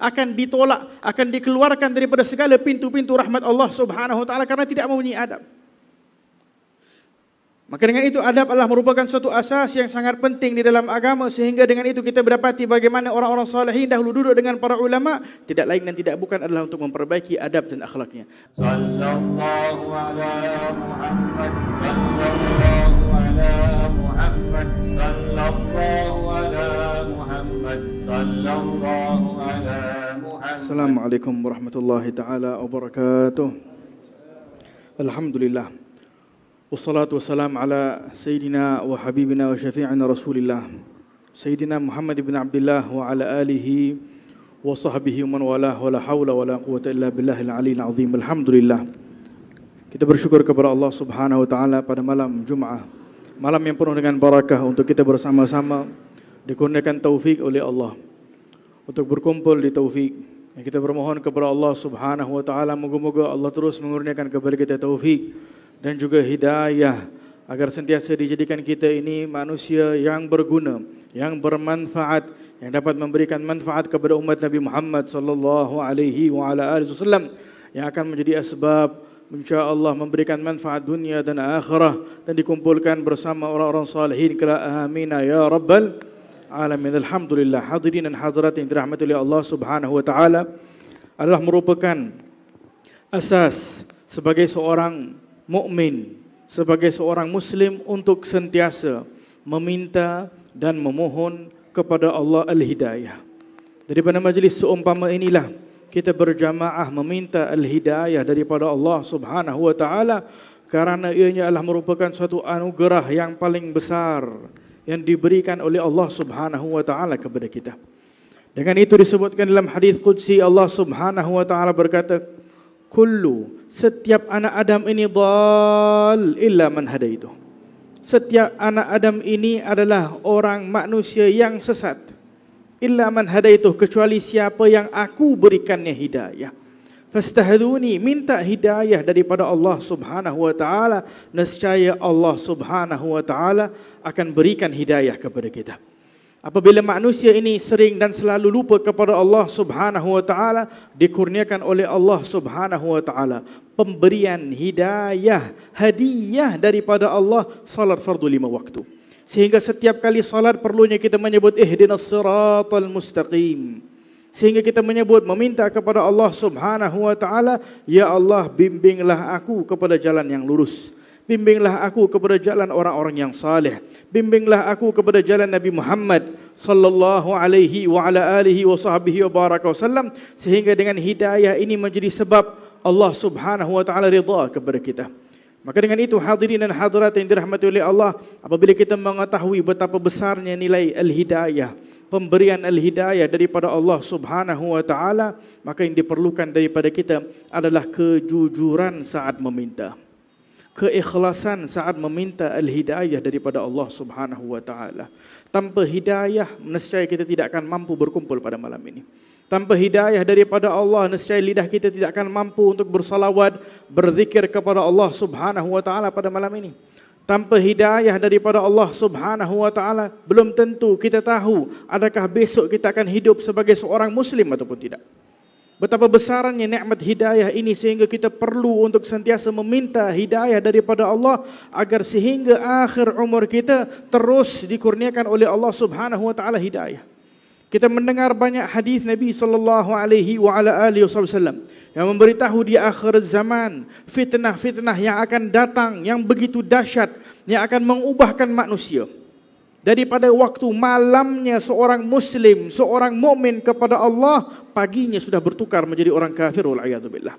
akan ditolak, akan dikeluarkan daripada segala pintu-pintu rahmat Allah Subhanahu wa taala karena tidak mempunyai adab. Maka dengan itu adab adalah merupakan suatu asas yang sangat penting di dalam agama, sehingga dengan itu kita berdapati bagaimana orang-orang salihin dahulu duduk dengan para ulama, tidak lain dan tidak bukan adalah untuk memperbaiki adab dan akhlaknya. Sallallahu ala Muhammad, sallallahu ala Muhammad, sallallahu ala Muhammad, sallallahu ala Muhammad. Assalamualaikum warahmatullahi taala wabarakatuh. Alhamdulillah. Wassalatu wassalam ala Sayyidina wa Habibina wa Syafi'ina Rasulillah Sayyidina Muhammad ibn Abdullah wa ala alihi wa sahbihi wa man walah wa la hawla wa la quwata illa billahil aliyil azim. Alhamdulillah, kita bersyukur kepada Allah Subhanahu wa taala pada malam Jumaat, malam yang penuh dengan barakah, untuk kita bersama-sama dikurniakan taufik oleh Allah untuk berkumpul di taufik. Kita bermohon kepada Allah Subhanahu wa taala, moga-moga Allah terus mengurniakan kepada kita taufik dan juga hidayah, agar sentiasa dijadikan kita ini manusia yang berguna, yang bermanfaat, yang dapat memberikan manfaat kepada umat Nabi Muhammad sallallahu alaihi wasallam, yang akan menjadi asbab insya-Allah memberikan manfaat dunia dan akhirah, dan dikumpulkan bersama orang-orang salihin kelak. Amin ya rabbal alamin. Alhamdulillah, hadirin dan hadirat yang dirahmati oleh Allah Subhanahu wa taala, adalah merupakan asas sebagai seorang mukmin, sebagai seorang muslim, untuk sentiasa meminta dan memohon kepada Allah al-hidayah. Daripada majlis seumpama inilah kita berjamaah meminta al-hidayah daripada Allah Subhanahu wa taala, karena ianya adalah merupakan suatu anugerah yang paling besar yang diberikan oleh Allah Subhanahu wa taala kepada kita. Dengan itu disebutkan dalam hadis qudsi, Allah Subhanahu wa taala berkata, kullu, setiap anak Adam ini dhal illa man hadaitu. Setiap anak Adam ini adalah orang manusia yang sesat. Illa man hadaitu, kecuali siapa yang aku berikannya hidayah. Fastahduni, minta hidayah daripada Allah Subhanahu wa taala, nescaya Allah Subhanahu wa taala akan berikan hidayah kepada kita. Apabila manusia ini sering dan selalu lupa kepada Allah Subhanahu wa taala, dikurniakan oleh Allah Subhanahu wa taala pemberian hidayah, hadiah daripada Allah, salat fardu 5 waktu. Sehingga setiap kali salat perlunya kita menyebut ihdinas siratal mustaqim. Sehingga kita menyebut, meminta kepada Allah Subhanahu wa taala, ya Allah, bimbinglah aku kepada jalan yang lurus. Bimbinglah aku kepada jalan orang-orang yang saleh. Bimbinglah aku kepada jalan Nabi Muhammad sallallahu alaihi wa ala alihi wa sahbihi wa baraka wasallam, sehingga dengan hidayah ini menjadi sebab Allah Subhanahu wa taala ridha kepada kita. Maka dengan itu, hadirin dan hadirat yang dirahmati oleh Allah, apabila kita mengetahui betapa besarnya nilai al-hidayah, pemberian al-hidayah daripada Allah Subhanahu wa taala, maka yang diperlukan daripada kita adalah kejujuran saat meminta, keikhlasan saat meminta al-hidayah daripada Allah Subhanahu wa taala. Tanpa hidayah, nescaya kita tidak akan mampu berkumpul pada malam ini. Tanpa hidayah daripada Allah, nescaya lidah kita tidak akan mampu untuk bersalawat, berzikir kepada Allah Subhanahu wa taala pada malam ini. Tanpa hidayah daripada Allah Subhanahu wa taala, belum tentu kita tahu adakah besok kita akan hidup sebagai seorang muslim ataupun tidak. Betapa besarnya nikmat hidayah ini, sehingga kita perlu untuk sentiasa meminta hidayah daripada Allah, agar sehingga akhir umur kita terus dikurniakan oleh Allah Subhanahu wa taala hidayah. Kita mendengar banyak hadis Nabi sallallahu alaihi wa ala alihi wasallam yang memberitahu di akhir zaman fitnah-fitnah yang akan datang yang begitu dahsyat, yang akan mengubahkan manusia. Daripada waktu malamnya seorang muslim, seorang mukmin kepada Allah, paginya sudah bertukar menjadi orang kafir, wal'iyadzubillah.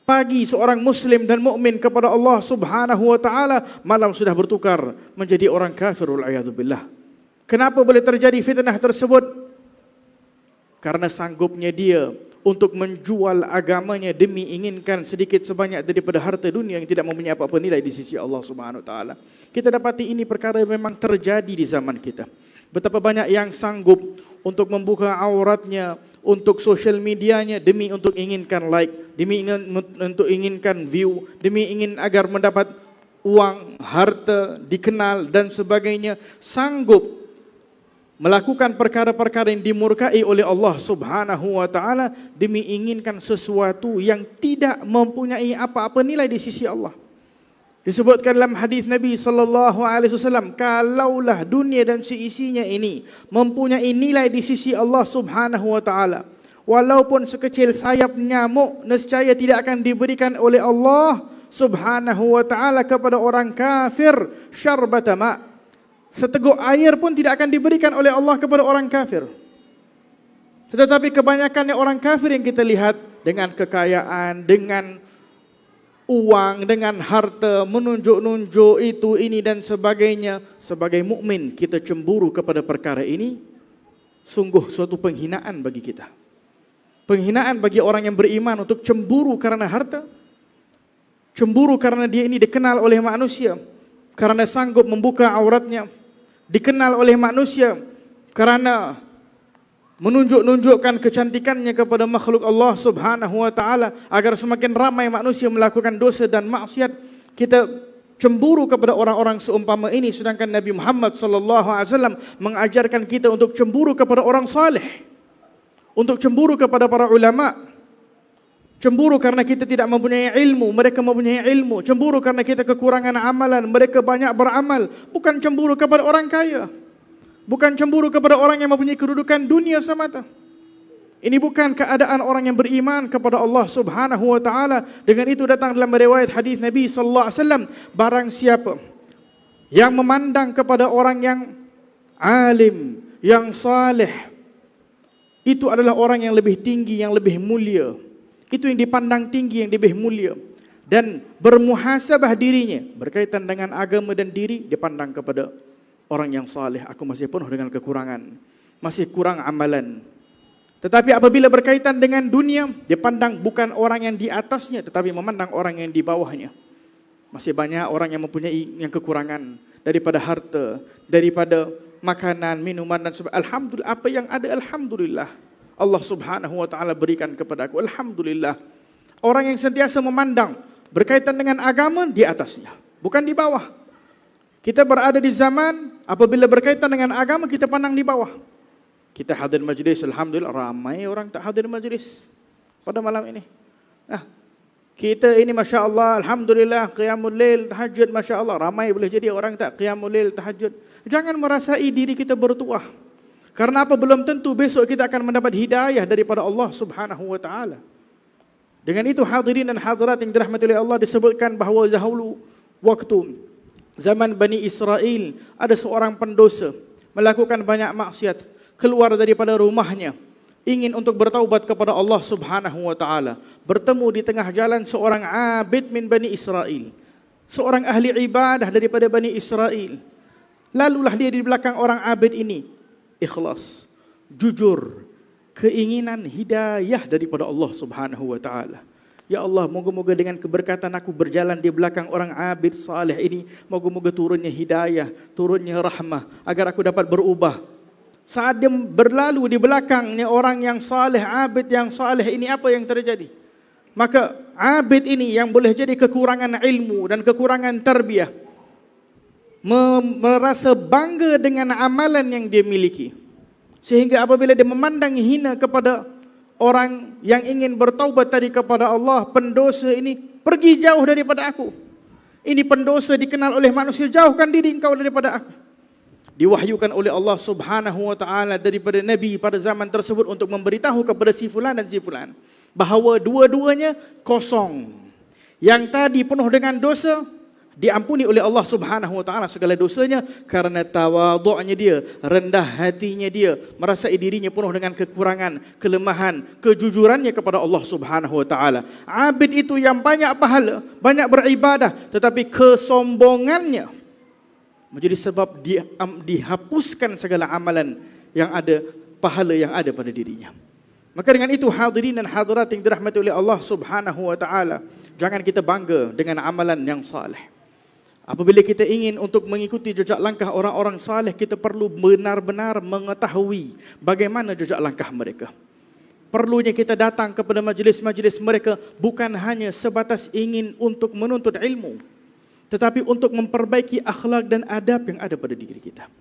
Pagi seorang muslim dan mukmin kepada Allah Subhanahu wa taala, malam sudah bertukar menjadi orang kafir, wal'iyadzubillah. Kenapa boleh terjadi fitnah tersebut? Karena sanggupnya dia untuk menjual agamanya demi inginkan sedikit sebanyak daripada harta dunia yang tidak mempunyai apa-apa nilai di sisi Allah Subhanahu wa taala. Kita dapati ini perkara yang memang terjadi di zaman kita. Betapa banyak yang sanggup untuk membuka auratnya untuk sosial medianya demi untuk inginkan like, demi untuk inginkan view, demi ingin agar mendapat uang, harta, dikenal dan sebagainya. Sanggup melakukan perkara-perkara yang dimurkai oleh Allah Subhanahu wa taala demi inginkan sesuatu yang tidak mempunyai apa-apa nilai di sisi Allah. Disebutkan dalam hadis Nabi sallallahu alaihi wasallam, kalaulah dunia dan seisinya ini mempunyai nilai di sisi Allah Subhanahu wa taala, walaupun sekecil sayap nyamuk, nescaya tidak akan diberikan oleh Allah Subhanahu wa taala kepada orang kafir syarbata ma'. Seteguk air pun tidak akan diberikan oleh Allah kepada orang kafir. Tetapi kebanyakannya orang kafir yang kita lihat dengan kekayaan, dengan uang, dengan harta, menunjuk-nunjuk itu, ini dan sebagainya. Sebagai mukmin kita cemburu kepada perkara ini, sungguh suatu penghinaan bagi kita. Penghinaan bagi orang yang beriman untuk cemburu karena harta, cemburu karena dia ini dikenal oleh manusia, karena sanggup membuka auratnya, dikenal oleh manusia karena menunjuk-nunjukkan kecantikannya kepada makhluk Allah Subhanahu wa taala, agar semakin ramai manusia melakukan dosa dan maksiat. Kita cemburu kepada orang-orang seumpama ini, sedangkan Nabi Muhammad sallallahu alaihi wasallam mengajarkan kita untuk cemburu kepada orang saleh, untuk cemburu kepada para ulama. Cemburu karena kita tidak mempunyai ilmu, mereka mempunyai ilmu. Cemburu karena kita kekurangan amalan, mereka banyak beramal. Bukan cemburu kepada orang kaya, bukan cemburu kepada orang yang mempunyai kedudukan dunia semata. Ini bukan keadaan orang yang beriman kepada Allah Subhanahu wa taala. Dengan itu datang dalam riwayat hadis Nabi sallallahu alaihi wasallam, barang siapa yang memandang kepada orang yang alim, yang saleh, itu adalah orang yang lebih tinggi, yang lebih mulia. Itu yang dipandang tinggi, yang lebih mulia. Dan bermuhasabah dirinya berkaitan dengan agama dan diri, dipandang kepada orang yang saleh. Aku masih penuh dengan kekurangan, masih kurang amalan. Tetapi apabila berkaitan dengan dunia, dia pandang bukan orang yang di atasnya, tetapi memandang orang yang di bawahnya. Masih banyak orang yang mempunyai yang kekurangan daripada harta, daripada makanan, minuman dan sebagainya. Alhamdulillah, apa yang ada alhamdulillah, Allah Subhanahu wa taala berikan kepada aku, alhamdulillah. Orang yang sentiasa memandang berkaitan dengan agama di atasnya, bukan di bawah. Kita berada di zaman apabila berkaitan dengan agama kita pandang di bawah. Kita hadir majlis, alhamdulillah, ramai orang tak hadir majlis pada malam ini. Nah, kita ini Masya Allah, alhamdulillah, qiyamul lail, tahajud, Masya Allah, ramai boleh jadi orang tak qiyamul lail, tahajud. Jangan merasai diri kita bertuah. Karena apa? Belum tentu besok kita akan mendapat hidayah daripada Allah Subhanahu wa taala. Dengan itu hadirin dan hadirat yang dirahmati oleh Allah, disebutkan bahawa dahulu waktu zaman Bani Israel ada seorang pendosa melakukan banyak maksiat, keluar daripada rumahnya ingin untuk bertaubat kepada Allah Subhanahu wa taala. Bertemu di tengah jalan seorang abid min Bani Israel, seorang ahli ibadah daripada Bani Israel. Lalulah dia di belakang orang abid ini ikhlas, jujur, keinginan hidayah daripada Allah Subhanahu wa taala. Ya Allah, moga-moga dengan keberkatan aku berjalan di belakang orang abid saleh ini, moga-moga turunnya hidayah, turunnya rahmah, agar aku dapat berubah. Saat dia berlalu di belakangnya orang yang saleh, abid yang saleh ini, apa yang terjadi? Maka abid ini yang boleh jadi kekurangan ilmu dan kekurangan tarbiyah, merasa bangga dengan amalan yang dia miliki, sehingga apabila dia memandang hina kepada orang yang ingin bertaubat tadi kepada Allah, pendosa ini, pergi jauh daripada aku. Ini pendosa dikenal oleh manusia, jauhkan diri engkau daripada aku. Diwahyukan oleh Allah Subhanahu wa taala daripada Nabi pada zaman tersebut untuk memberitahu kepada si fulan dan si fulan bahawa dua-duanya kosong. Yang tadi penuh dengan dosa, diampuni oleh Allah Subhanahu wa taala segala dosanya karena tawadhu'nya dia, rendah hatinya dia, merasa dirinya penuh dengan kekurangan, kelemahan, kejujurannya kepada Allah Subhanahu wa taala. Abid itu yang banyak pahala, banyak beribadah, tetapi kesombongannya menjadi sebab dihapuskan segala amalan yang ada, pahala yang ada pada dirinya. Maka dengan itu hadirin dan hadirat yang dirahmati oleh Allah Subhanahu wa taala, jangan kita bangga dengan amalan yang saleh. Apabila kita ingin untuk mengikuti jejak langkah orang-orang saleh, kita perlu benar-benar mengetahui bagaimana jejak langkah mereka. Perlunya kita datang kepada majlis-majlis mereka bukan hanya sebatas ingin untuk menuntut ilmu, tetapi untuk memperbaiki akhlak dan adab yang ada pada diri kita.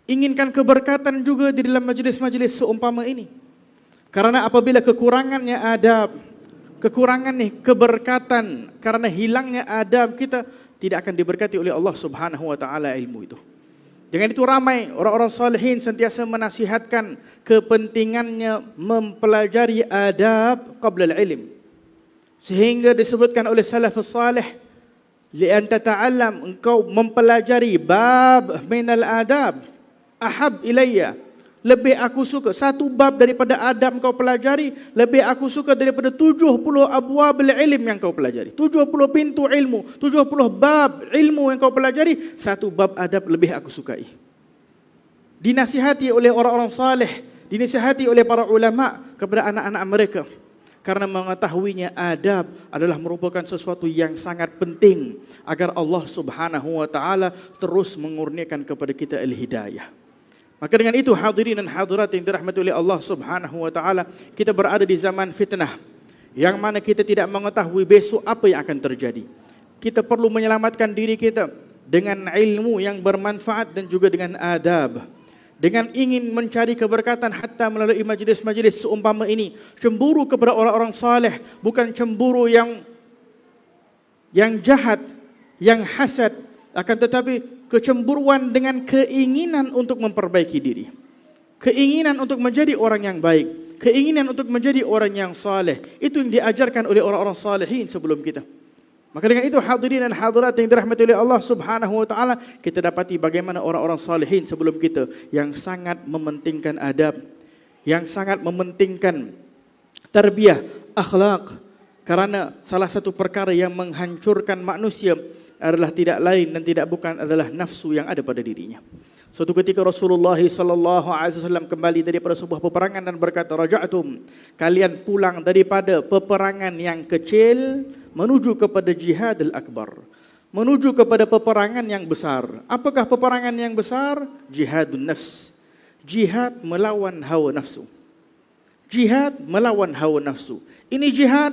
Inginkan keberkatan juga di dalam majlis-majlis seumpama ini. Karena apabila kekurangannya adab, kekurangan keberkatan, karena hilangnya adab, kita tidak akan diberkati oleh Allah Subhanahu wa taala ilmu itu. Dengan itu ramai orang-orang salihin sentiasa menasihatkan kepentingannya mempelajari adab qabla al-ilm. Sehingga disebutkan oleh salafus salih, li'an tata'allam, engkau mempelajari bab minal adab ahab ilayya, lebih aku suka satu bab daripada adab kau pelajari, lebih aku suka daripada 70 abwabul ilm yang kau pelajari. 70 pintu ilmu, 70 bab ilmu yang kau pelajari, satu bab adab lebih aku sukai. Dinasihati oleh orang-orang saleh, dinasihati oleh para ulama kepada anak-anak mereka. Karena mengetahuinya adab adalah merupakan sesuatu yang sangat penting agar Allah Subhanahu wa taala terus mengurniakan kepada kita al-hidayah. Maka dengan itu hadirin dan hadirat yang dirahmati oleh Allah Subhanahu wa taala, kita berada di zaman fitnah yang mana kita tidak mengetahui besok apa yang akan terjadi. Kita perlu menyelamatkan diri kita dengan ilmu yang bermanfaat dan juga dengan adab. Dengan ingin mencari keberkatan hatta melalui majlis-majlis seumpama ini, cemburu kepada orang-orang saleh, bukan cemburu yang jahat, yang hasad, akan tetapi kecemburuan dengan keinginan untuk memperbaiki diri, keinginan untuk menjadi orang yang baik, keinginan untuk menjadi orang yang saleh. Itu yang diajarkan oleh orang-orang salihin sebelum kita. Maka dengan itu hadirin dan hadirat yang dirahmati oleh Allah Subhanahu wa taala, kita dapati bagaimana orang-orang salihin sebelum kita yang sangat mementingkan adab, yang sangat mementingkan tarbiyah, akhlak. Karena salah satu perkara yang menghancurkan manusia adalah tidak lain dan tidak bukan adalah nafsu yang ada pada dirinya. Suatu ketika Rasulullah sallallahu alaihi wasallam kembali daripada sebuah peperangan dan berkata, "Raja'tum, kalian pulang daripada peperangan yang kecil menuju kepada jihadul akbar, menuju kepada peperangan yang besar." Apakah peperangan yang besar? Jihadun nafs. Jihad melawan hawa nafsu. Jihad melawan hawa nafsu. Ini jihad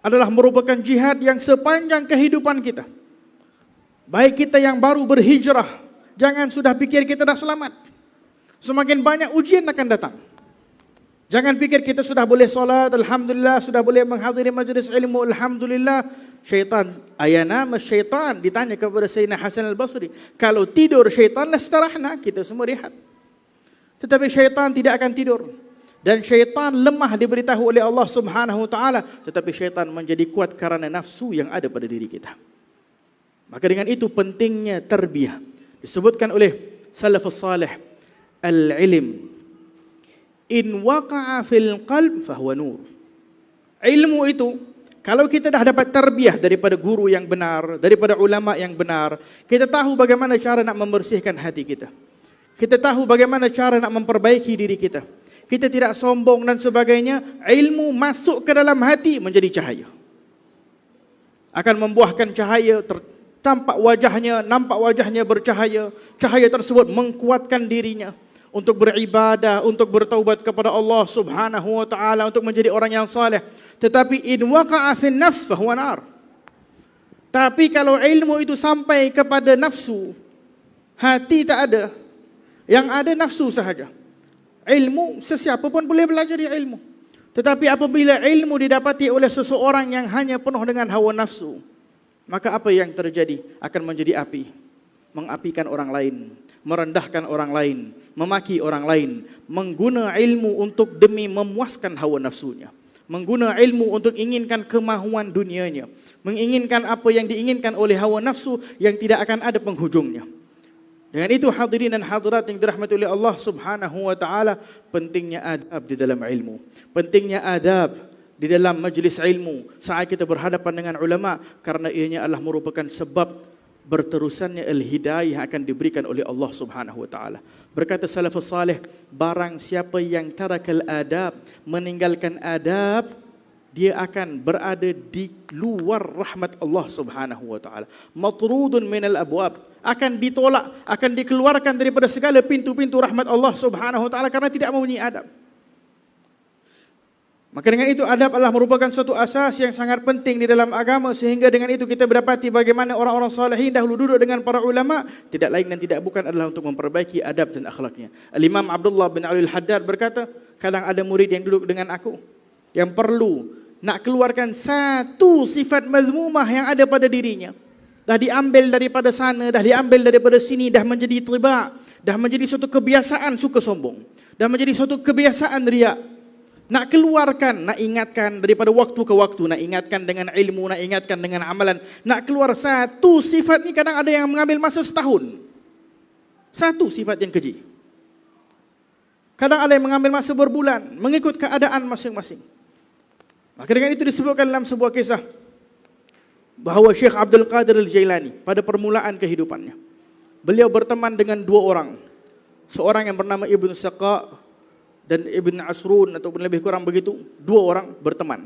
adalah merupakan jihad yang sepanjang kehidupan kita. Baik kita yang baru berhijrah, jangan sudah pikir kita dah selamat. Semakin banyak ujian akan datang. Jangan pikir kita sudah boleh solat, alhamdulillah, sudah boleh menghadiri majlis ilmu, alhamdulillah. Syaitan, ayana syaitan, ditanya kepada Sayyidina Hasan al-Basri, kalau tidur syaitan, lastarahna, kita semua rehat. Tetapi syaitan tidak akan tidur. Dan syaitan lemah diberitahu oleh Allah Subhanahu wa taala, tetapi syaitan menjadi kuat karena nafsu yang ada pada diri kita. Maka dengan itu pentingnya tarbiyah. Disebutkan oleh salafus salih, al-ilm in waqa'a fil qalb fahuwa nur. Ilmu itu, kalau kita dah dapat tarbiyah daripada guru yang benar, daripada ulama yang benar, kita tahu bagaimana cara nak membersihkan hati kita. Kita tahu bagaimana cara nak memperbaiki diri kita. Kita tidak sombong dan sebagainya. Ilmu masuk ke dalam hati menjadi cahaya. Akan membuahkan cahaya, tampak wajahnya, nampak wajahnya bercahaya. Cahaya tersebut mengkuatkan dirinya untuk beribadah, untuk bertaubat kepada Allah Subhanahu wa taala, untuk menjadi orang yang saleh. Tetapi in waqa'a fin nafs fahuwa nar. Tapi kalau ilmu itu sampai kepada nafsu, hati tak ada, yang ada nafsu sahaja. Ilmu, sesiapa pun boleh belajar ilmu. Tetapi apabila ilmu didapati oleh seseorang yang hanya penuh dengan hawa nafsu, maka apa yang terjadi? Akan menjadi api. Mengapikan orang lain, merendahkan orang lain, memaki orang lain, mengguna ilmu untuk demi memuaskan hawa nafsunya, mengguna ilmu untuk inginkan kemahuan dunianya, menginginkan apa yang diinginkan oleh hawa nafsu yang tidak akan ada penghujungnya. Dengan itu hadirin dan hadirat yang dirahmati oleh Allah Subhanahu wa taala, pentingnya adab di dalam ilmu, pentingnya adab di dalam majlis ilmu saat kita berhadapan dengan ulama, karena ianya adalah merupakan sebab berterusannya al-hidayah yang akan diberikan oleh Allah Subhanahu wa taala. Berkata salafus salih, barang siapa yang tarakal adab, meninggalkan adab, dia akan berada di luar rahmat Allah Subhanahu wa taala. Matrudun minal abwab, akan ditolak, akan dikeluarkan daripada segala pintu-pintu rahmat Allah Subhanahu wa taala karena tidak mempunyai adab. Maka dengan itu adab adalah merupakan suatu asas yang sangat penting di dalam agama, sehingga dengan itu kita berdapati bagaimana orang-orang salihin dahulu duduk dengan para ulama, tidak lain dan tidak bukan adalah untuk memperbaiki adab dan akhlaknya. Al-Imam Abdullah bin Ali Al-Haddad berkata, kadang ada murid yang duduk dengan aku yang perlu nak keluarkan satu sifat mazmumah yang ada pada dirinya. Dah diambil daripada sana, dah diambil daripada sini, dah menjadi tiba', dah menjadi suatu kebiasaan suka sombong, dah menjadi suatu kebiasaan riak. Nak keluarkan, nak ingatkan daripada waktu ke waktu, nak ingatkan dengan ilmu, nak ingatkan dengan amalan. Nak keluar satu sifat ni kadang ada yang mengambil masa setahun. Satu sifat yang keji. Kadang ada yang mengambil masa berbulan, mengikut keadaan masing-masing. Maka dengan itu disebutkan dalam sebuah kisah bahawa Syekh Abdul Qadir Al-Jailani pada permulaan kehidupannya, beliau berteman dengan dua orang. Seorang yang bernama Ibn Saqa dan Ibn Asrun, ataupun lebih kurang begitu, dua orang berteman.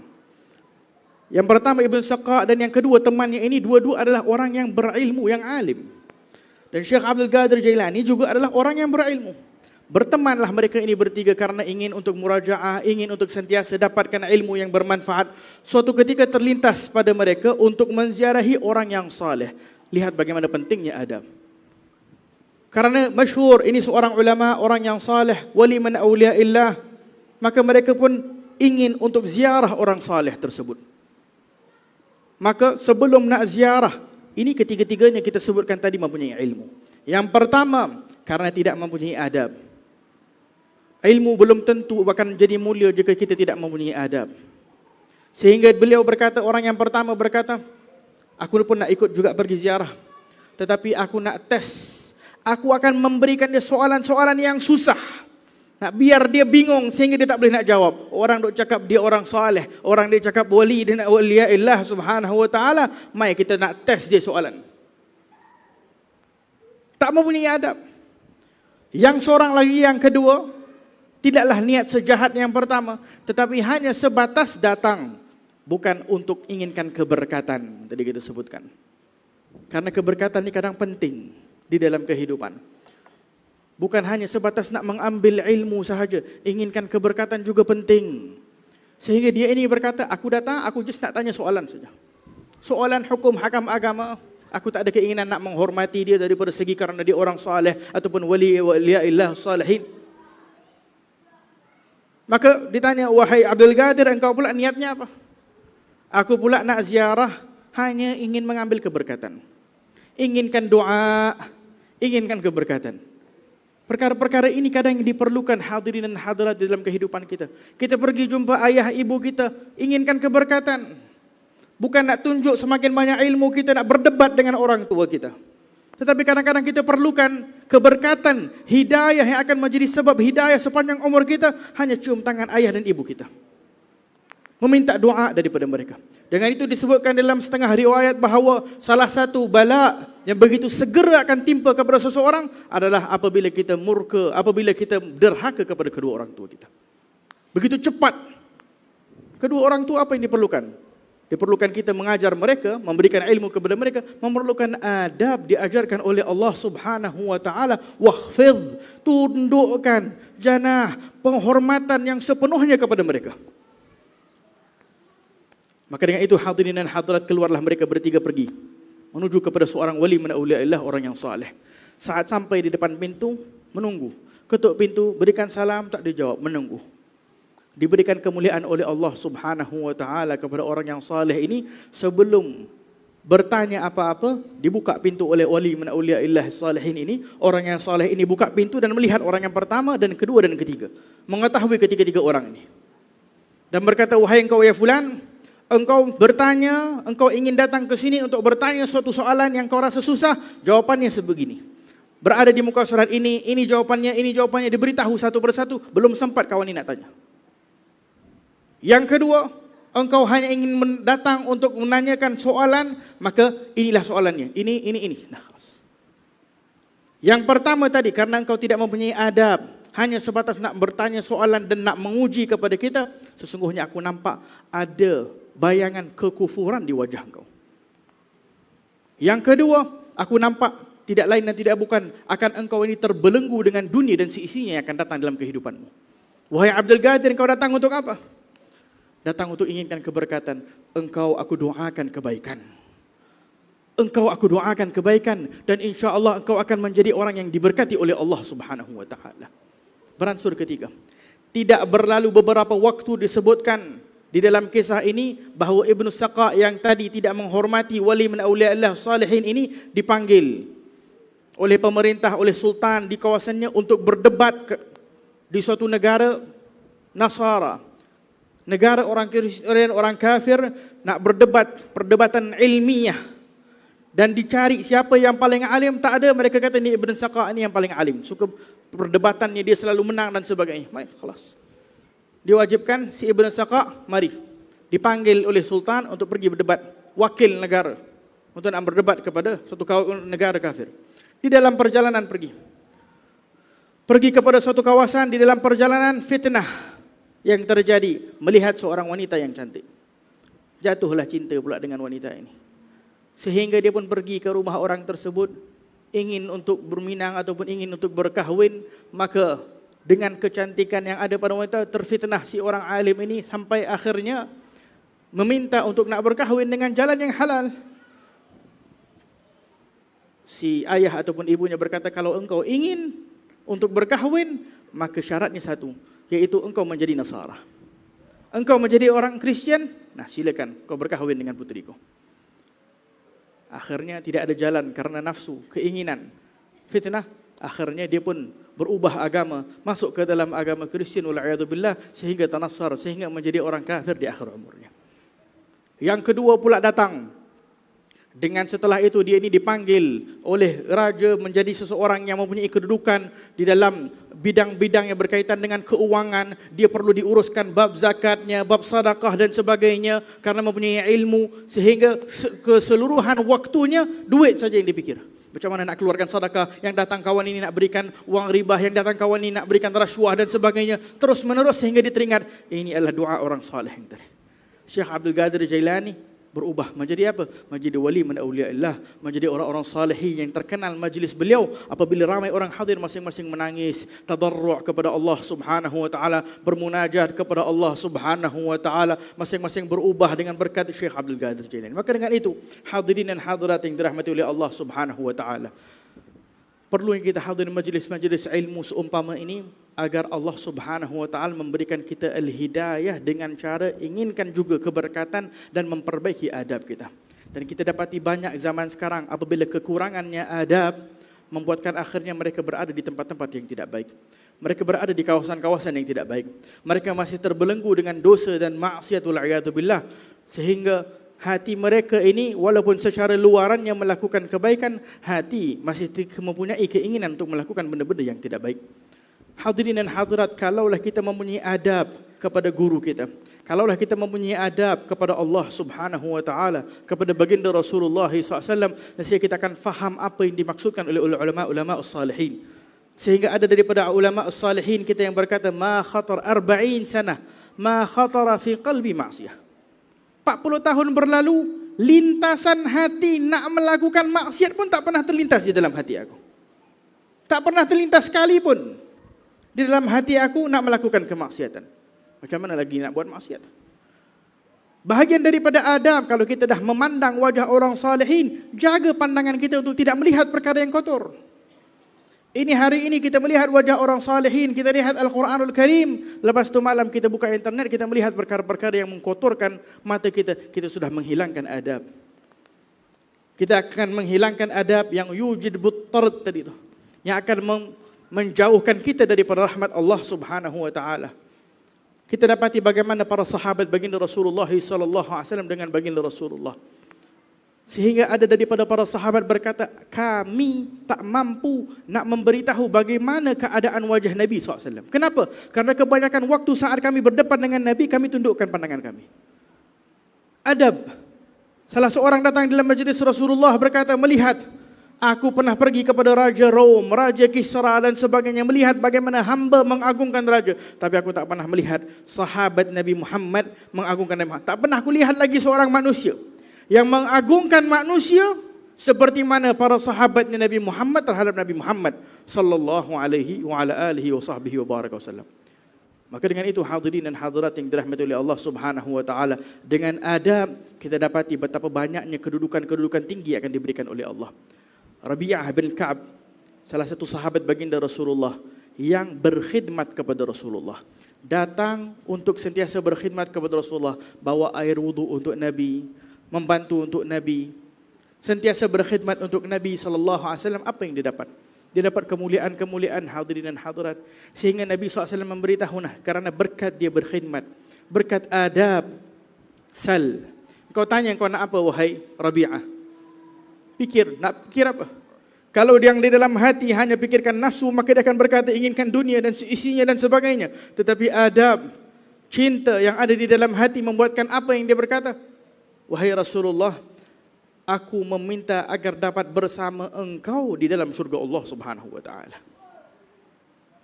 Yang pertama Ibn Saqa dan yang kedua temannya ini, dua-dua adalah orang yang berilmu, yang alim. Dan Syekh Abdul Qadir Jailani juga adalah orang yang berilmu. Bertemanlah mereka ini bertiga karena ingin untuk murajaah, ingin untuk sentiasa dapatkan ilmu yang bermanfaat. Suatu ketika terlintas pada mereka untuk menziarahi orang yang saleh. Lihat bagaimana pentingnya adab. Karena masyhur ini seorang ulama, orang yang saleh, wali min auliyaillah, maka mereka pun ingin untuk ziarah orang saleh tersebut. Maka sebelum nak ziarah, ini ketiga-tiganya kita sebutkan tadi mempunyai ilmu. Yang pertama, karena tidak mempunyai adab. Ilmu belum tentu akan jadi mulia jika kita tidak mempunyai adab. Sehingga beliau berkata, orang yang pertama berkata, aku pun nak ikut juga pergi ziarah, tetapi aku nak tes. Aku akan memberikan dia soalan-soalan yang susah. Nak biar dia bingung sehingga dia tak boleh nak jawab. Orang duk cakap dia orang saleh, orang dia cakap wali, dia nak waliyaillah subhanahu wa ta'ala. Mai kita nak test dia soalan. Tak mempunyai adab. Yang seorang lagi yang kedua, tidaklah niat sejahat yang pertama, tetapi hanya sebatas datang, bukan untuk inginkan keberkatan. Tadi kita sebutkan. Karena keberkatan ini kadang penting di dalam kehidupan. Bukan hanya sebatas nak mengambil ilmu sahaja, inginkan keberkatan juga penting. Sehingga dia ini berkata, aku datang, aku just nak tanya soalan saja. Soalan hukum hakam agama, aku tak ada keinginan nak menghormati dia daripada segi kerana dia orang saleh ataupun waliyaillah salihin. Maka ditanya, wahai Abdul Qadir, engkau pula niatnya apa? Aku pula nak ziarah hanya ingin mengambil keberkatan. Inginkan doa, inginkan keberkatan. Perkara-perkara ini kadang diperlukan hadirin dan hadirat di dalam kehidupan kita. Kita pergi jumpa ayah ibu kita, inginkan keberkatan. Bukan nak tunjuk semakin banyak ilmu kita, nak berdebat dengan orang tua kita. Tetapi kadang-kadang kita perlukan keberkatan, hidayah yang akan menjadi sebab hidayah sepanjang umur kita, hanya cium tangan ayah dan ibu kita. Meminta doa daripada mereka. Dengan itu disebutkan dalam setengah riwayat bahawa salah satu bala yang begitu segera akan timpa kepada seseorang adalah apabila kita murka, apabila kita derhaka kepada kedua orang tua kita. Begitu cepat. Kedua orang tua apa yang diperlukan? Diperlukan kita mengajar mereka, memberikan ilmu kepada mereka, memerlukan adab diajarkan oleh Allah Subhanahu wa taala. Wakhfidh, tundukkan janah penghormatan yang sepenuhnya kepada mereka. Maka dengan itu hadirin dan hadirat, keluarlah mereka bertiga pergi menuju kepada seorang wali min auliyaillah, orang yang saleh. Saat sampai di depan pintu, menunggu. Ketuk pintu, berikan salam, tak dijawab, menunggu. Diberikan kemuliaan oleh Allah Subhanahu wa taala kepada orang yang saleh ini. Sebelum bertanya apa-apa, dibuka pintu oleh wali min auliyaillah salihin ini. Orang yang saleh ini buka pintu dan melihat orang yang pertama dan kedua dan ketiga, mengetahui ketiga-tiga orang ini, dan berkata, wahai engkau ya fulan, engkau bertanya, engkau ingin datang ke sini untuk bertanya suatu soalan yang kau rasa susah, jawapannya sebegini. Berada di muka surat ini jawapannya, diberitahu satu persatu, belum sempat kawan ini nak tanya. Yang kedua, engkau hanya ingin datang untuk menanyakan soalan, maka inilah soalannya, ini. Nah, yang pertama tadi, karena engkau tidak mempunyai adab, hanya sebatas nak bertanya soalan dan nak menguji kepada kita, sesungguhnya aku nampak ada bayangan kekufuran di wajah engkau. Yang kedua, aku nampak tidak lain dan tidak bukan akan engkau ini terbelenggu dengan dunia dan seisinya yang akan datang dalam kehidupanmu. Wahai Abdul Qadir, engkau datang untuk apa? datang untuk inginkan keberkatan, engkau aku doakan kebaikan. Engkau aku doakan kebaikan dan insya Allah engkau akan menjadi orang yang diberkati oleh Allah Subhanahu wa taala. Beransur ketiga. Tidak berlalu beberapa waktu disebutkan di dalam kisah ini bahawa Ibnu Saqa yang tadi tidak menghormati wali min auliyaillah salihin ini dipanggil oleh pemerintah, oleh sultan di kawasannya untuk berdebat di suatu negara Nasara. Negara orang Kristian, orang kafir nak berdebat, perdebatan ilmiah. Dan dicari siapa yang paling alim, tak ada. Mereka kata ni Ibn Saqa ni yang paling alim. Suka perdebatannya, dia selalu menang dan sebagainya. Baik, kelas. Diwajibkan si Ibn Saqa, mari. Dipanggil oleh sultan untuk pergi berdebat. Wakil negara. Untuk nak berdebat kepada suatu negara kafir. Di dalam perjalanan pergi. Pergi kepada suatu kawasan, di dalam perjalanan fitnah yang terjadi, melihat seorang wanita yang cantik. Jatuhlah cinta pula dengan wanita ini. Sehingga dia pun pergi ke rumah orang tersebut, ingin untuk berminang ataupun ingin untuk berkahwin. Maka dengan kecantikan yang ada pada wanita, terfitnah si orang alim ini sampai akhirnya meminta untuk nak berkahwin dengan jalan yang halal. Si ayah ataupun ibunya berkata, kalau engkau ingin untuk berkahwin, maka syaratnya satu, yaitu engkau menjadi Nasara. Engkau menjadi orang Kristian, nah silakan kau berkahwin dengan putriku. Akhirnya tidak ada jalan karena nafsu, keinginan, fitnah. Akhirnya dia pun berubah agama, masuk ke dalam agama Kristian wal'iyadzubillah, sehingga tanassar, sehingga menjadi orang kafir di akhir umurnya. Yang kedua pula datang. Dengan setelah itu dia ini dipanggil oleh raja menjadi seseorang yang mempunyai kedudukan di dalam bidang-bidang yang berkaitan dengan keuangan. Dia perlu diuruskan bab zakatnya, bab sedekah dan sebagainya karena mempunyai ilmu, sehingga keseluruhan waktunya duit saja yang dipikir. Macam mana nak keluarkan sedekah, yang datang kawan ini nak berikan wang riba, yang datang kawan ini nak berikan rasuah dan sebagainya. Terus menerus sehingga diteringat ini adalah doa orang saleh yang tadi. Syekh Abdul Qadir Jailani berubah menjadi apa? Menjadi wali min auliyaillah, menjadi orang-orang salihin yang terkenal majlis beliau. Apabila ramai orang hadir, masing-masing menangis, tadarru' kepada Allah Subhanahu wa taala, bermunajat kepada Allah Subhanahu wa taala, masing-masing berubah dengan berkat Syekh Abdul Qadir Jailani. Maka dengan itu, hadirin dan hadirat yang dirahmati oleh Allah Subhanahu wa taala, perlu kita hadir majlis-majlis ilmu seumpama ini agar Allah Subhanahu wa taala memberikan kita al-hidayah dengan cara inginkan juga keberkatan dan memperbaiki adab kita. Dan kita dapati banyak zaman sekarang apabila kekurangannya adab membuatkan akhirnya mereka berada di tempat-tempat yang tidak baik. Mereka berada di kawasan-kawasan yang tidak baik. Mereka masih terbelenggu dengan dosa dan maksiat wal'iyadzubillah, sehingga hati mereka ini walaupun secara luarannya melakukan kebaikan, hati masih mempunyai keinginan untuk melakukan benda-benda yang tidak baik. Hadirin dan hadirat, kalaulah kita mempunyai adab kepada guru kita, kalaulah kita mempunyai adab kepada Allah Subhanahu wa taala, kepada baginda Rasulullah SAW, nescaya kita akan faham apa yang dimaksudkan oleh ulama-ulama as-salihin. Sehingga ada daripada ulama as-salihin kita yang berkata, ma khatar 40 sanah ma khatara fi qalbi ma'siyah. 40 tahun berlalu, lintasan hati nak melakukan maksiat pun tak pernah terlintas di dalam hati aku. Tak pernah terlintas sekali pun di dalam hati aku nak melakukan kemaksiatan. Macam mana lagi nak buat maksiat? Bahagian daripada adab, kalau kita dah memandang wajah orang salihin, jaga pandangan kita untuk tidak melihat perkara yang kotor. Ini hari ini kita melihat wajah orang salihin, kita lihat Al-Quranul Karim. Lepas tu malam kita buka internet, kita melihat perkara-perkara yang mengkotorkan mata kita. Kita sudah menghilangkan adab. Kita akan menghilangkan adab yang yujid buttard tadi tu, yang akan menjauhkan kita daripada rahmat Allah Subhanahu wa taala. Kita dapati bagaimana para sahabat baginda Rasulullah sallallahu alaihi wasallam dengan baginda Rasulullah. Sehingga ada daripada para sahabat berkata, kami tak mampu nak memberitahu bagaimana keadaan wajah Nabi SAW. Kenapa? Karena kebanyakan waktu saat kami berdepan dengan Nabi, kami tundukkan pandangan kami. Adab. Salah seorang datang dalam majlis Rasulullah berkata, melihat, aku pernah pergi kepada Raja Rom, Raja Kisra dan sebagainya, melihat bagaimana hamba mengagungkan raja. Tapi aku tak pernah melihat sahabat Nabi Muhammad mengagungkan Nabi Muhammad. Tak pernah aku lihat lagi seorang manusia yang mengagungkan manusia seperti mana para sahabatnya Nabi Muhammad terhadap Nabi Muhammad sallallahu alaihi wa ala alihi wa sahbihi wa baraka wasallam. Maka dengan itu hadirin dan hadirat yang dirahmati oleh Allah Subhanahu wa taala, dengan adab kita dapati betapa banyaknya kedudukan-kedudukan tinggi akan diberikan oleh Allah. Rabi'ah bin Ka'ab, salah satu sahabat baginda Rasulullah yang berkhidmat kepada Rasulullah, datang untuk sentiasa berkhidmat kepada Rasulullah, bawa air wudu untuk Nabi, membantu untuk Nabi, sentiasa berkhidmat untuk Nabi sallallahu alaihi wasallam. Apa yang dia dapat? Dia dapat kemuliaan-kemuliaan, hadirin dan hadirat. Sehingga Nabi SAW memberitahu, karena berkat dia berkhidmat, berkat adab, sal. Kau tanya kau nak apa wahai Rabi'ah? Pikir, nak pikir apa? Kalau yang di dalam hati hanya pikirkan nafsu, maka dia akan berkata inginkan dunia dan isinya dan sebagainya. Tetapi adab, cinta yang ada di dalam hati membuatkan apa yang dia berkata? Wahai Rasulullah, aku meminta agar dapat bersama engkau di dalam surga Allah Subhanahu wa taala.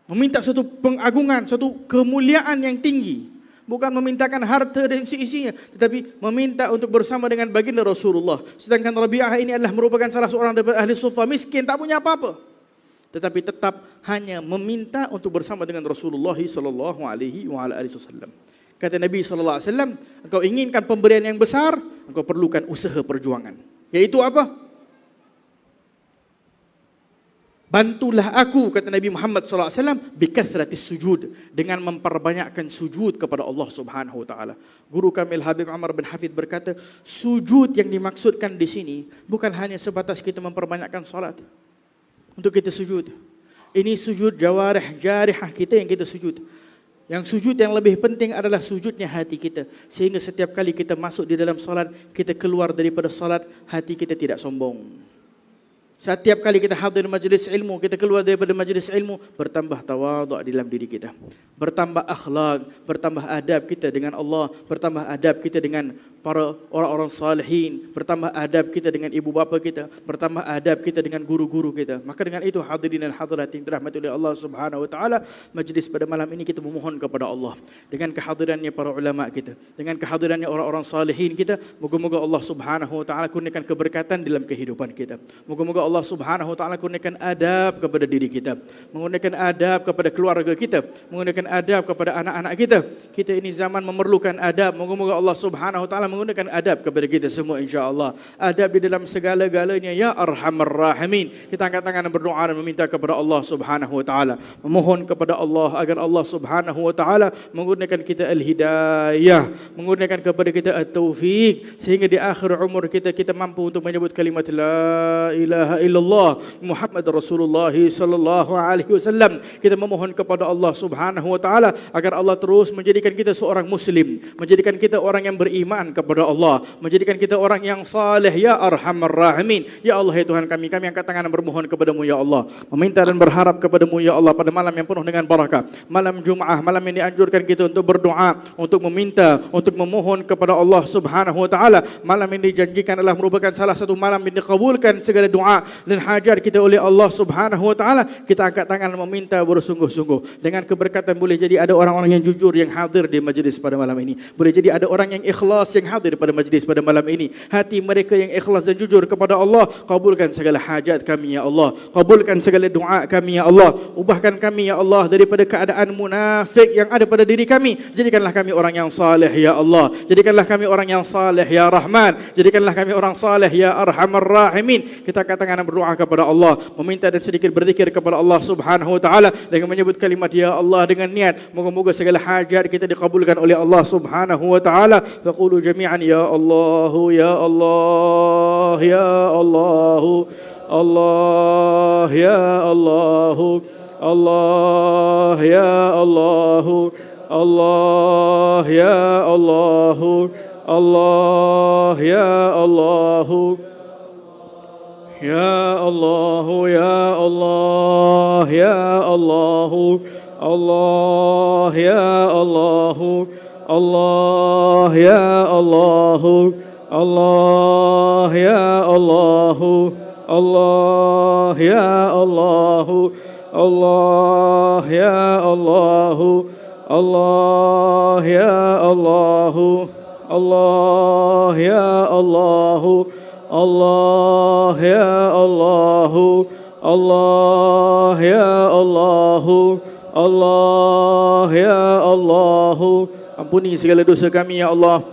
Meminta satu pengagungan, satu kemuliaan yang tinggi. Bukan memintakan harta dan isinya, tetapi meminta untuk bersama dengan baginda Rasulullah. Sedangkan Rabi'ah ini adalah merupakan salah seorang daripada ahli suffah, miskin, tak punya apa-apa. Tetapi tetap hanya meminta untuk bersama dengan Rasulullah sallallahu alaihi wasallam. Kata Nabi sallallahu alaihi wasallam, engkau inginkan pemberian yang besar, engkau perlukan usaha perjuangan. Yaitu apa? Bantulah aku, kata Nabi Muhammad sallallahu alaihi wasallam, bikathratis sujud, dengan memperbanyakkan sujud kepada Allah Subhanahu wa taala. Guru kami Habib Umar bin Hafid berkata, sujud yang dimaksudkan di sini bukan hanya sebatas kita memperbanyakkan salat. Untuk kita sujud. Ini sujud jarihah kita yang kita sujud. Yang sujud yang lebih penting adalah sujudnya hati kita. Sehingga setiap kali kita masuk di dalam salat, kita keluar daripada salat, hati kita tidak sombong. Setiap kali kita hadir majlis ilmu, kita keluar daripada majlis ilmu, bertambah tawaduk di dalam diri kita. Bertambah akhlak, bertambah adab kita dengan Allah, bertambah adab kita dengan para orang-orang salihin, bertambah adab kita dengan ibu bapa kita, bertambah adab kita dengan guru-guru kita. Maka dengan itu hadirin dan hadirat yang dirahmati oleh Allah Subhanahu wa taala, majlis pada malam ini kita memohon kepada Allah dengan kehadirannya para ulama kita, dengan kehadirannya orang-orang salihin kita, moga-moga Allah Subhanahu wa taala kurniakan keberkatan dalam kehidupan kita. Moga-moga Allah Subhanahu wa taala kurniakan adab kepada diri kita, menggunakan adab kepada keluarga kita, menggunakan adab kepada anak-anak kita. Kita ini zaman memerlukan adab. Moga-moga Allah Subhanahu wa taala menggunakan adab kepada kita semua insya-Allah. Adab di dalam segala-galanya ya Arhamar Rahimin. Kita angkat tangan dan berdoa dan meminta kepada Allah Subhanahu wa taala, memohon kepada Allah agar Allah Subhanahu wa taala menggunakan kita al-hidayah, menggunakan kepada kita at-taufik, sehingga di akhir umur kita mampu untuk menyebut kalimat la ilaha illallah Muhammad Rasulullah sallallahu alaihi wasallam. Kita memohon kepada Allah Subhanahu wa taala agar Allah terus menjadikan kita seorang muslim, menjadikan kita orang yang beriman kepada Allah, menjadikan kita orang yang saleh ya Arhamar Rahimin. Ya Allah ya Tuhan kami angkat tangan dan bermohon kepadamu ya Allah, meminta dan berharap kepadamu ya Allah pada malam yang penuh dengan barakah, malam Jumaah, malam yang dianjurkan kita untuk berdoa, untuk meminta, untuk memohon kepada Allah Subhanahu wa taala. Malam ini dijanjikan adalah merupakan salah satu malam yang dikabulkan segala doa dan hajat kita oleh Allah Subhanahu wa taala. Kita angkat tangan dan meminta bersungguh-sungguh. Dengan keberkatan boleh jadi ada orang-orang yang jujur yang hadir di majlis pada malam ini. Boleh jadi ada orang yang ikhlas yang hadir pada majlis pada malam ini. Hati mereka yang ikhlas dan jujur kepada Allah, kabulkan segala hajat kami ya Allah. Kabulkan segala doa kami ya Allah. Ubahkan kami ya Allah daripada keadaan munafik yang ada pada diri kami. Jadikanlah kami orang yang saleh ya Allah. Jadikanlah kami orang yang saleh ya Rahman. Jadikanlah kami orang saleh ya Arhamar Rahimin. Kita katakan berdoa kepada Allah, meminta dan sedikit berzikir kepada Allah Subhanahu wa taala dengan menyebut kalimat ya Allah dengan niat moga-moga segala hajat kita dikabulkan oleh Allah Subhanahu wa taala. Faqulu jami'an ya Allah ya Allah ya Allah Allah ya Allah Allah ya Allah Allah ya Allah Allah ya Allah ya Allah ya Allah ya Allah Allah ya Allah Allah ya Allah Allah ya Allah Allah ya Allah Allah ya Allah Allah ya Allah Allah ya Allah Allah ya Allah Allah ya Allah Allah, ya Allah. Ampuni segala dosa kami ya Allah.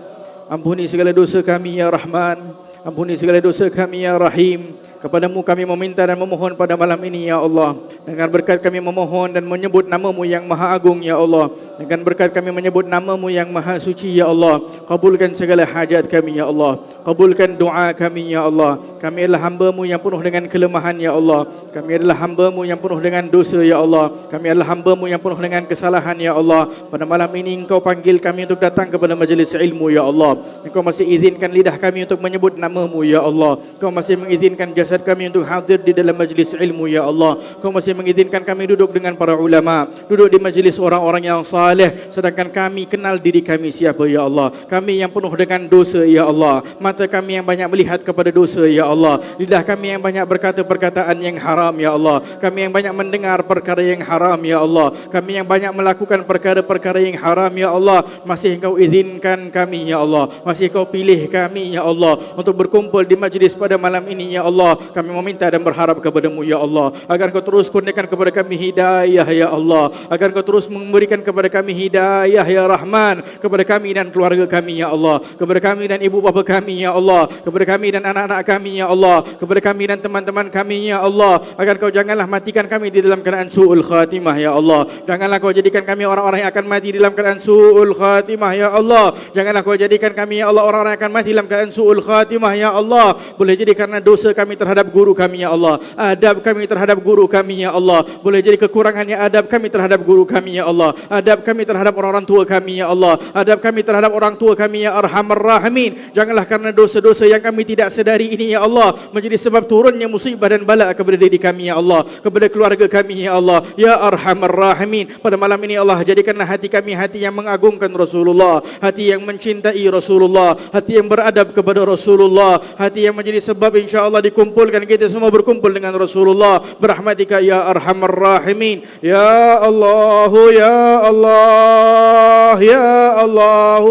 Ampuni segala dosa kami ya Rahman. Ampuni segala dosa kami ya Rahim. Kepadamu kami meminta dan memohon pada malam ini ya Allah. Dengan berkat kami memohon dan menyebut nama-Mu yang Maha Agung ya Allah. Dengan berkat kami menyebut nama-Mu yang Maha Suci ya Allah. Kabulkan segala hajat kami ya Allah. Kabulkan doa kami ya Allah. Kami adalah hamba-Mu yang penuh dengan kelemahan ya Allah. Kami adalah hamba-Mu yang penuh dengan dosa ya Allah. Kami adalah hamba-Mu yang penuh dengan kesalahan ya Allah. Pada malam ini Engkau panggil kami untuk datang kepada majlis ilmu ya Allah. Engkau masih izinkan lidah kami untuk menyebut nama-Mu ya Allah. Engkau masih mengizinkan jasad kami untuk hadir di dalam majlis ilmu ya Allah. Kau masih mengizinkan kami duduk dengan para ulama, duduk di majlis orang-orang yang saleh, sedangkan kami kenal diri kami siapa ya Allah. Kami yang penuh dengan dosa ya Allah. Mata kami yang banyak melihat kepada dosa ya Allah. Lidah kami yang banyak berkata perkataan yang haram ya Allah. Kami yang banyak mendengar perkara yang haram ya Allah. Kami yang banyak melakukan perkara-perkara yang haram ya Allah. Masih Engkau izinkan kami ya Allah. Masih Engkau pilih kami ya Allah untuk berkumpul di majlis pada malam ini ya Allah. Kami meminta dan berharap kepada-Mu ya Allah, agar Kau terus kurniakan kepada kami hidayah ya Allah, agar Kau terus memberikan kepada kami hidayah ya Rahman, kepada kami dan keluarga kami ya Allah, kepada kami dan ibu bapa kami ya Allah, kepada kami dan anak-anak kami ya Allah, kepada kami dan teman-teman kami ya Allah, agar Kau janganlah matikan kami di dalam keadaan su'ul khatimah ya Allah. Janganlah Kau jadikan kami orang-orang yang akan mati di dalam keadaan su'ul khatimah ya Allah. Janganlah Kau jadikan kami ya Allah orang-orang yang akan mati dalam keadaan su'ul khatimah ya Allah. Boleh jadi karena dosa kami terhadap guru kami ya Allah, adab kami terhadap guru kami ya Allah. Boleh jadi kekurangannya adab kami terhadap guru kami ya Allah, adab kami terhadap orang tua kami ya Allah, adab kami terhadap orang tua kami ya Arhamar Rahimin. Janganlah karena dosa-dosa yang kami tidak sedari ini ya Allah menjadi sebab turunnya musibah dan bala kepada diri kami ya Allah, kepada keluarga kami ya Allah, ya Arhamar Rahimin. Pada malam ini Allah, jadikanlah hati kami hati yang mengagungkan Rasulullah, hati yang mencintai Rasulullah, hati yang beradab kepada Rasulullah, hati yang menjadi sebab insya-Allah dikumpulkan kita semua berkumpul dengan Rasulullah berahmatika ya Arhamar Rahimin. Ya Allah, ya Allah, ya Allah,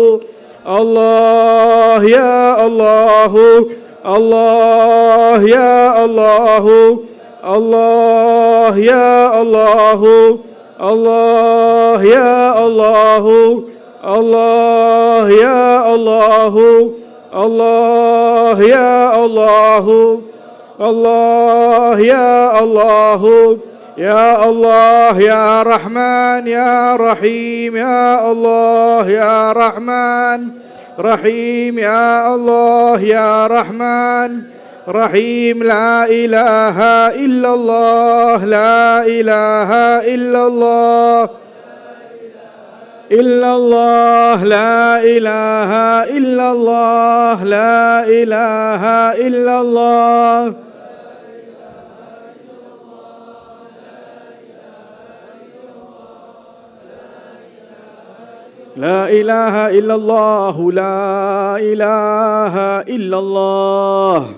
Allah ya Allah, Allah ya Allah, Allah ya Allah, Allah ya Allah, Allah ya Allah, Allah ya Allah, Allah ya Allah, ya Allah ya Rahman ya Rahim, ya Allah ya Rahman Rahim, ya Allah ya Rahman Rahim. La ilaha illallah, la ilaha illallah, illallah, la ilaha illallah, la ilaha illallah. La ilaha illallah, la ilaha illallah.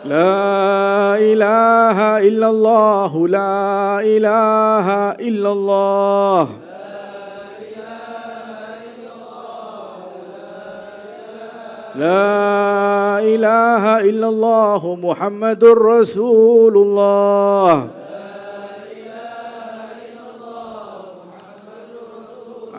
La ilaha illallah, la ilaha illallah. La ilaha illallah Muhammadur Rasulullah.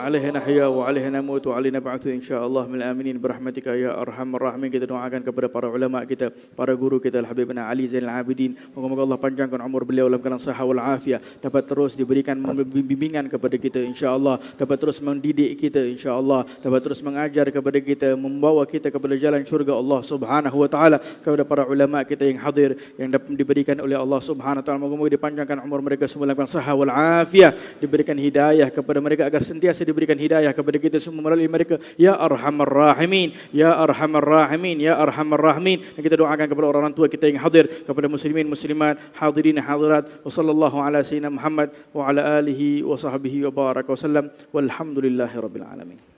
Alaihi nahya wa alaihi namut wa alaihi nab'atsu insyaallah min aminin berahmatika ya arhamar rahimin. Kita doakan kepada para ulama kita, para guru kita Al-Habibna Ali Zainal Abidin, moga-moga Allah panjangkan umur beliau dalam keadaan sihat wal afiat, dapat terus diberikan bimbingan kepada kita insyaallah, dapat terus mendidik kita insyaallah, dapat terus mengajar kepada kita, membawa kita kepada jalan syurga Allah Subhanahu wa taala. Kepada para ulama kita yang hadir yang diberikan oleh Allah Subhanahu wa taala, moga-moga dipanjangkan umur mereka semua dalam keadaan sihat wal afiat, diberikan hidayah kepada mereka agar sentiasa diberikan hidayah kepada kita semua melalui mereka ya Arhamar Rahimin, ya Arhamar Rahimin, ya Arhamar Rahimin. Dan kita doakan kepada orang tua kita yang hadir, kepada muslimin muslimat, hadirin hadirat, wa sallallahu ala sayyidina Muhammad wa ala alihi wa sahbihi wa baraka wa sallam, walhamdulillahirabbil alamin.